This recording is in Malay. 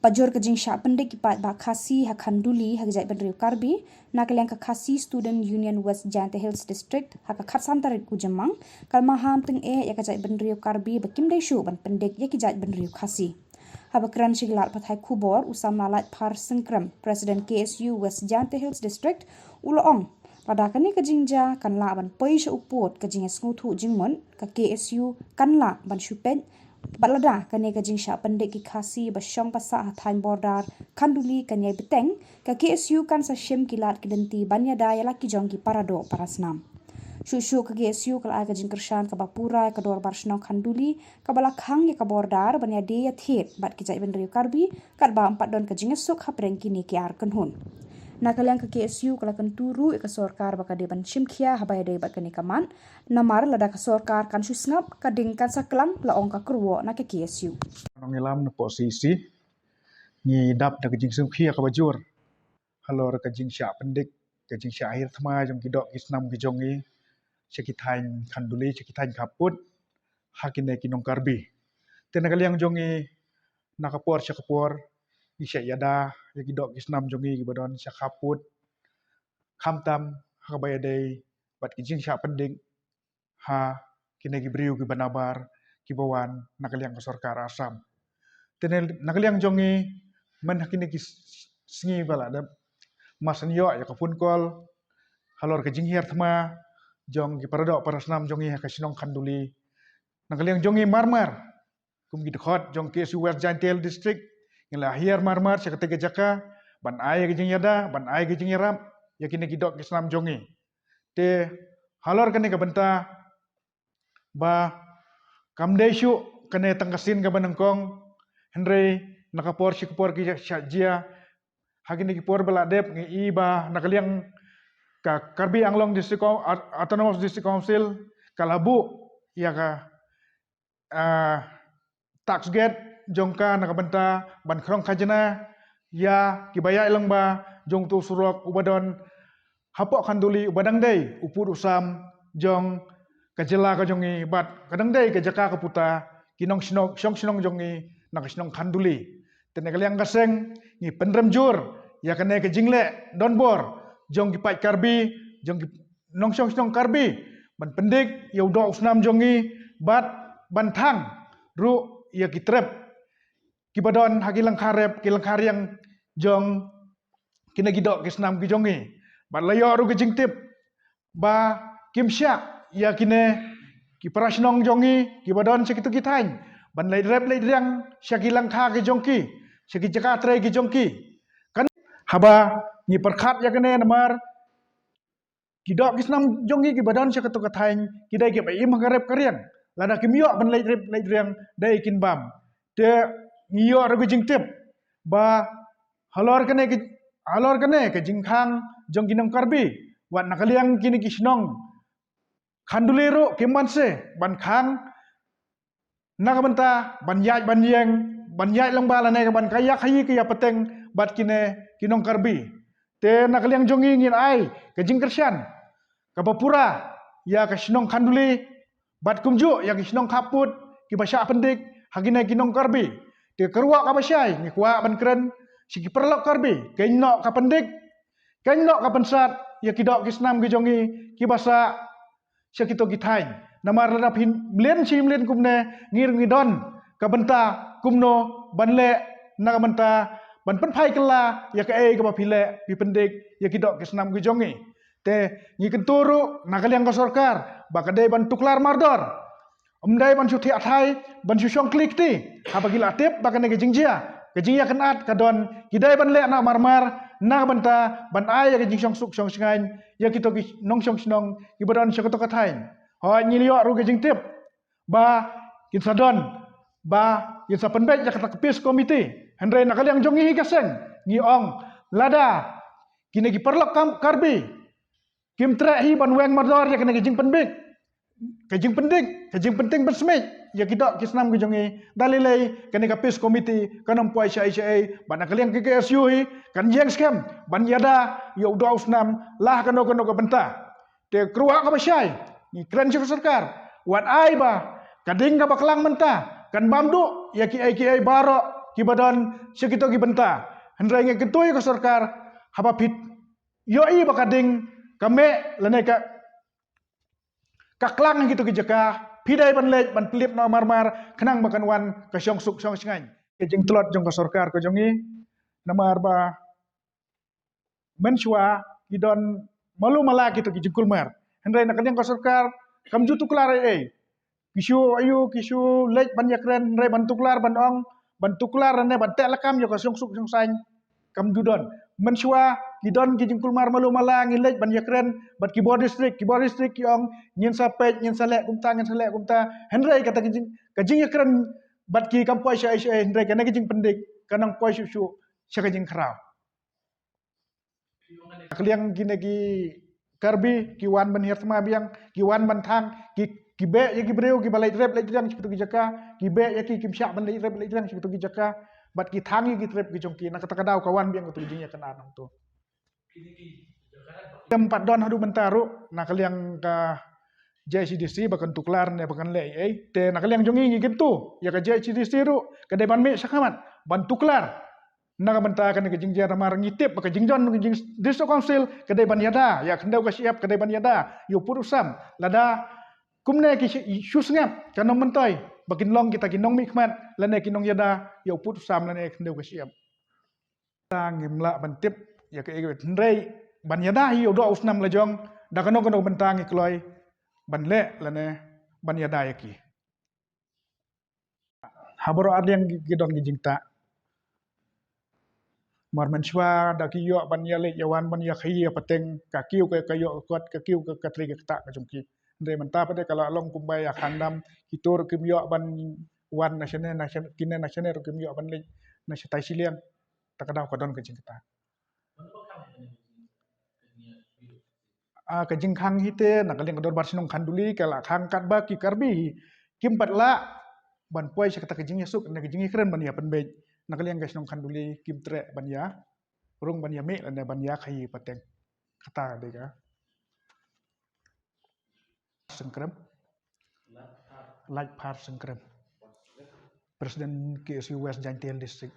Bajur ke jing syak pendek kipat ba khasi hakanduli hakjai Bandar Karbi nakaliang ke khasi Student Union West Giant Hills District haka khatsantar ku jemang kalmaham teng yakajai Bandar Karbi bakim deshu ban pendek yakijai Bandar khasi. Habakran Shiglat Pathai Kubor usam nalat par sengkram President KSU West Giant Hills District uloong pada kani ke jingja kan la ban poi sha upot ke jinges ngutu jingmon ke KSU kan la ban syupet balada kani ka jing sya pendek ki khasi basyong pasa hathain bordar kanduli kanyai beteng ka KSU kan sa shem kilat kidenti banyada yala ki jong ki parado parasnam shushu ka KSU kala ka jing kershan ka bapura ka dor barsnau kanduli ka balakhang ya ka bordar banyade ya thet bat ki jai Bandar Karbi kat ba empat don ka jing esuk hapreng kini ki ar kenhun nakaliang ke KSU kala kan turu ka sorkar baka deban shimkhia habaya de bat kani kaman namar lada ka sorkar kan susngap kading kan saklang la ong ka kruwo na ke KSU Nongilam na posisi ni dap da kajing sungkhia ka bajur halor kajing sya pendik kajing sya akhir thma jong kidok kisnam kijongi syakithain khanduli syakithain kaput hakine kinong Karbi tenakaliang jongi nakapor syakapor isya yada yakidok kisnam jongi kibadon syakaput khamtam hakabaya dei bat kijing sya pendik ha kine gibriu kibanabar kibawan nakaliang ka sorkar Assam tenel nakaliang jongi man hakine ki singi bala da masan yo ya kapun kol halor ka jinghiar thma jong ki parado parasnam jongi ha kasinong khanduli nakaliang jongi marmar kum gi dekhot jong KSU West Giant Hill District ngila hiar marmar sakate jaka ban ai ka jingyada ban ai ka jingyaram yakine gidok kisnam jongi te halor kane ka benta ba kamdeshu kane tangkasin ka banangkong Henry nakapor sikapor ki syajia hakini ki por beladep ngi iba nakaliang ka Karbi Anglong District Autonomous District Council kalabu ya ka tax gate jongka nakabenta ban khrong khajana ya kibaya ilangba jong tu surok ubadon hapok khanduli ubadang dei upur usam jong kajela ka jongi bat kadang dei ka jaka ka puta kinong sinong jongi nakasinong khanduli tenekaliang kaseng ni pendrem jur ya kane ke jingle donbor jong ki pai Karbi jong ki nong sinong Karbi ban pendik ya udo usnam jongi bat ban thang ru ya ki trep kibadon hakilang karep kilang karyang jong kina gidok kisnam ki jongi ban layo ru ke jingtip ba kimsyak ya kine ki prasnong jongi kibadon sekitu kitain ban lay rep lay driang syakilang kha ke jongki syaki jaka tre ki jongki kan haba ni perkhat ya kene namar kidok kisnam jongi kibadon syakatu katain kidai ke bai magarep karyang lada kimyo ban lay rep lay driang dai kin bam te ngiyo ru ke jingtip ba halor kene ke jingkhang jong kinong Karbi wat nakaliang kini kisnong khandulero kemanse ban khang nakabenta ban yaj ban yeng ban yaj langbala ne ban kayak hayi ke ya peteng bat kine kinong Karbi te nakaliang jongi ngin ai ke jingkersyan ka bapura ya kisnong khanduli bat kumju ya kisnong kaput ki basya pendik hagine kinong Karbi te kerwa ka basyai ni kwa ban kren sigi perlok Karbi kainok ka pendik kainok ka pensat ya kidok kisnam ki jongi ki basa syakito kitain namar ladap mlen mlen kumne ngir ngidon ka benta kumno banle na ka benta ban penpai kala ya ka ka bapile pi pendik ya kidok kisnam ki jongi te ngi kenturu nakaliang ka sorkar bakade ban tuklar mardor umdai ban syuthi athai ban syusyong klik ti habagila tip bakane ke jingjia kejing ya kenat kadon kidai ban le na marmar na banta ban ai ya kejing song suk song singain ya kito ki nong song sinong ibadon syakato katain ho nyilio ru kejing tip ba kin sadon ba kin sa penbet ya kata kepis komite hendrai nakaliang jongi kaseng ngi ong lada kine ki perlok Karbi kim tre hi ban weng mardor ya kene kejing penbek kejing penting bersmej ya kita kisnam ke jongi dalilai kene kapis komiti kanam puai syai ban nakaliang ke KSU hi kan jeng scam ban yada ya udah usnam lah kano ke benta te kruwa ka basyai ni kren sarkar wat ai ba kading ka baklang menta kan bamdu ya ki ai baro kibadon sekito gibenta hendrai nge ketui ke sarkar haba pit yoi bakading kame lene ka klang gitu ke jaka pidai ban lej ban pelip no mar kenang makan wan ka syong suk syong singai ke jing telot jong ka sarkar ko jongi namar ba menshwa idon malu mala gitu ki jingkul mar hendrai nak ka sarkar kam jutu klare kishu ayu kishu lej ban yakren hendrai ban tuklar ban ong ban tuklar ne ban tek lakam yo ka syong suk syong sain kam dudon menshwa kidon ki jingkul mar malu mala ngilej ban yakren bat kibor district yong nyin sa pej nyin sa lek kumta hendrai kata ka jing yakren bat ki kampoi sya hendrai kana ki jing pendik kanang poi syu sya ka jing krau kliang gine ki karbi ki wan ban hirtma biang ki wan ban thang ki be ya ki breu ki balai rep lej jang seperti ki jaka ki be ya ki kimsyak ban lej rep lej jang seperti ki jaka bat ki thangi ki trep ki jongki nak kata kadau kawan biang tu jingnya kena nang tu tempat don hadu bentaru nak kliang ka JCDC bakan tuklar ne bakan lei te nak kliang jongi ngi gitu ya ka JCDC ru ka de ban me sakamat ban tuklar nak benta kan ke jingja ramar ngitip ka jingjon ke jing district council ke de ban yada ya kendau ka siap ke de ban yada yo purusam lada kumne ki syusngap kanong mentoy bakin long kita kinong mikmat lane kinong yada yo purusam lane kendau ka siap tang ngimla bantip ya ke hendrei ban yada yo do usnam lajong da kanong bentang ikloi ban le lane ban yada yaki haboro adeng gidong gijingta mar menshwa da ki yo ban ya le yawan ban ya khiya pateng ka kiu ke kayo kot ka kiu ke katri ke ta ka jumki ndre menta pade kala long kumbai ya khandam kitor kim yo ban wan national kine national kim yo ban le na setai silian takadau kadon ke jingta ka jingkhang hite nakaling kador barsinong khanduli kala khang katba ki karbi kim patla ban poi sekata ke jing yasuk na ke jing kren ban ya penbej nakaliang guys nong khanduli kim tre ban ya rung ban ya me ane ban ya khai pateng kata de ka sengkrem like par sengkrem presiden KSU West Jaintiel district